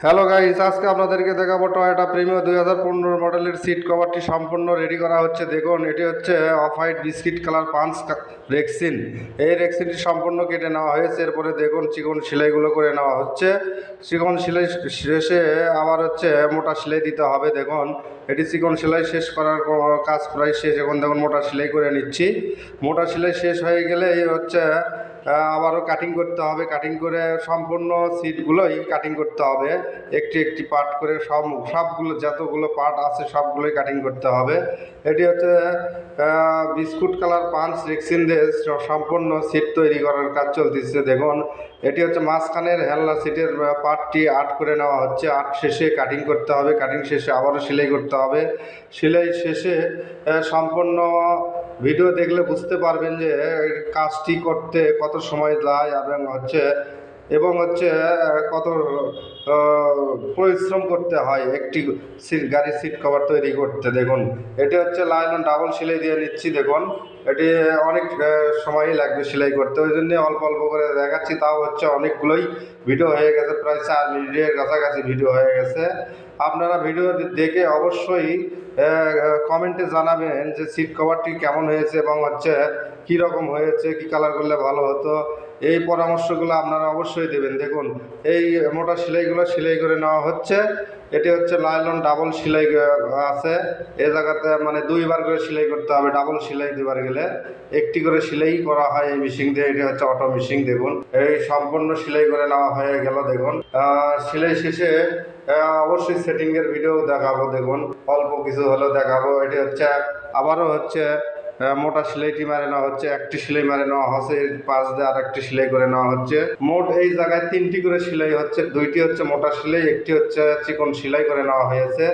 Hello guys, আজকে আপনাদেরকে দেখাবো টয়োটা প্রিমিও 2015 মডেলের সিট কভারটি সম্পূর্ণ রেডি করা হচ্ছে। দেখুন, এটি হচ্ছে off white biscuit colour punch rexine. এই রেক্সিনটি সম্পূর্ণ কেটে নেওয়া হয়েছে। এরপরে দেখুন চিকন সেলাইগুলো করে নেওয়া হচ্ছে। চিকন সেলাই শেষে আবার হচ্ছে মোটা সেলাই দিতে হবে। দেখুন, এটি চিকন সেলাই শেষ করার কাজ প্রায় শেষ। এখন দেখুন মোটা সেলাই করে নিচ্ছি। মোটা সেলাই শেষ হয়ে গেলে এই হচ্ছে আবারও কাটিং করতে হবে। কাটিং করে সম্পূর্ণ সিটগুলোই কাটিং করতে হবে। একটি একটি পার্ট করে সবগুলো যতগুলো পার্ট আছে সবগুলোই কাটিং করতে হবে। এটি হচ্ছে বিস্কুট কালার পাঞ্চ রেক্সিন দিয়ে সম্পূর্ণ সিট তৈরি করার কাজ চলতেছে। দেখুন, এটি হচ্ছে মাঝখানের হেলনা সিটের পার্টটি আর্ট করে নেওয়া হচ্ছে। আর্ট শেষে কাটিং করতে হবে। কাটিং শেষে আবারও সেলাই করতে হবে। সেলাই শেষে সম্পূর্ণ ভিডিও দেখলে বুঝতে পারবেন যে কাজটি করতে কত সময় যায় এবং হচ্ছে কত পরিশ্রম করতে হয় একটি গাড়ির সিট কভার তৈরি করতে। দেখুন, এটি হচ্ছে লাইলন ডাবল সেলাই দিয়ে নিচ্ছি। দেখুন, এটি অনেক সময়ই লাগবে সেলাই করতে, ওই জন্য অল্প অল্প করে দেখাচ্ছি। তাও হচ্ছে অনেকগুলোই ভিডিও হয়ে গেছে, প্রায় 4 মিনিটের কাছাকাছি ভিডিও হয়ে গেছে। আপনারা ভিডিও দেখে অবশ্যই কমেন্টে জানাবেন যে সিট কভারটি কেমন হয়েছে এবং হচ্ছে কীরকম হয়েছে, কী কালার করলে ভালো হতো। এই পরামর্শগুলো আপনারা অবশ্যই দেবেন। দেখুন, এই মোটা সেলাইগুলো সেলাই করে নেওয়া হচ্ছে। এটি হচ্ছে লাইলন ডাবল সেলাই আছে। এ জায়গাতে মানে 2বার করে সেলাই করতে হবে। ডাবল সেলাই দেবার গেলে একটি করে সেলাই করা হয় এই মেশিন দিয়ে। এটি হচ্ছে অটো মেশিন। দেখুন, এই সম্পূর্ণ সেলাই করে নেওয়া হয়ে গেল। দেখুন, সেলাই শেষে অবশ্যই সেটিংয়ের ভিডিও দেখাবো। দেখুন, অল্প কিছু হলেও দেখাবো। এটি হচ্ছে আবারও হচ্ছে মোটা সেলাইটি মারে নেওয়া হচ্ছে। একটি সেলাই মারে নেওয়া হচ্ছে, এর পাশ দিয়ে আর একটি সেলাই করে নেওয়া হচ্ছে। মোট এই জায়গায় 3টি করে সেলাই হচ্ছে। 2টি হচ্ছে মোটা সেলাই, একটি হচ্ছে চিকন সেলাই করে নেওয়া হয়েছে।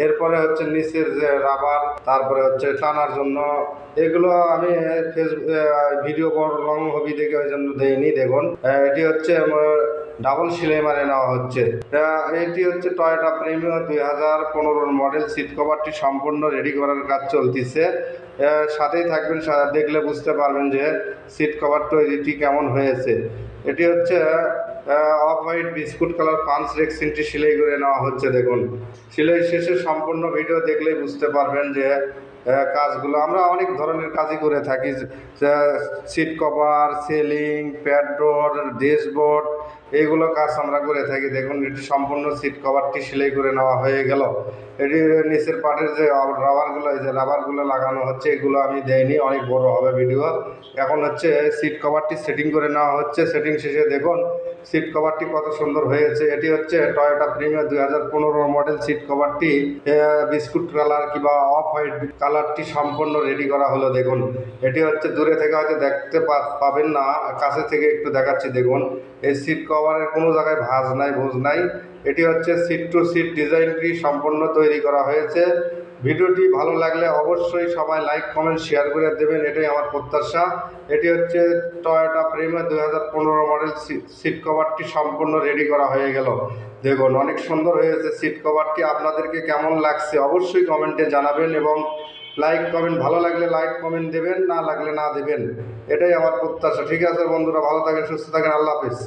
এরপরে হচ্ছে নিচের যে রাবার, তারপরে হচ্ছে টানার জন্য, এগুলো আমি ভিডিও বড় লং হবি দেখে ওই জন্য দেইনি। দেখুন, এটি হচ্ছে ডাবল সেলাই মারে নেওয়া হচ্ছে। এটি হচ্ছে টয়োটা প্রিমিও 2015 মডেল। সিট কভারটি সম্পূর্ণ রেডি করার কাজ চলতেছে। সাথেই থাকবেন, দেখলে বুঝতে পারবেন যে সিট কভার তৈরিটি কেমন হয়েছে। এটি হচ্ছে off white biscuit colour punch রেক্সিনটি সেলাই করে নেওয়া হচ্ছে। দেখুন, সেলাই শেষে সম্পূর্ণ ভিডিও দেখলেই বুঝতে পারবেন যে কাজগুলো আমরা অনেক ধরনের কাজই করে থাকি। সিট কভার, সিলিং, প্যাডডোর, ড্যাশবোর্ড, এইগুলো কাজ আমরা করে থাকি। দেখুন, এটি সম্পূর্ণ সিট কভারটি সেলাই করে নেওয়া হয়ে গেল। এটি নিচের পার্টের যে রাবারগুলো, এই যে রাবারগুলো লাগানো হচ্ছে, এগুলো আমি দেইনি, অনেক বড় হবে ভিডিও। এখন হচ্ছে সিট কভারটি সেটিং করে নেওয়া হচ্ছে। সেটিং শেষে দেখুন সিট কভারটি কত সুন্দর হয়েছে। এটি হচ্ছে টয়োটা প্রিমিয়ার 2015 মডেল। সিট কভারটি বিস্কুট কালার কিংবা অফ হোয়াইট কালারটি সম্পূর্ণ রেডি করা হলো। দেখুন, এটি হচ্ছে দূরে থেকে হয়তো দেখতে পাবেন না, কাছে থেকে একটু দেখাচ্ছি। দেখুন, এই সিট কভারের কোনো জায়গায় ভাঁজ নাই, ভোজ নাই। এটি হচ্ছে সিট টু সিট ডিজাইনটি সম্পূর্ণ তৈরি করা হয়েছে। ভিডিওটি ভালো লাগলে অবশ্যই সবাই লাইক কমেন্ট শেয়ার করে দেবেন, এটাই আমার প্রত্যাশা। এটি হচ্ছে টয়োটা প্রিমিয়ার 2015 মডেল। সিট কভারটি সম্পূর্ণ রেডি করা হয়ে গেল। দেখুন, অনেক সুন্দর হয়েছে সিট কভারটি। আপনাদেরকে কেমন লাগছে অবশ্যই কমেন্টে জানাবেন এবং লাইক কমেন্ট, ভালো লাগলে লাইক কমেন্ট দেবেন, না লাগলে না দেবেন, এটাই আমার প্রত্যাশা। ঠিক আছে বন্ধুরা, ভালো থাকেন, সুস্থ থাকেন, আল্লাহ হাফিজ।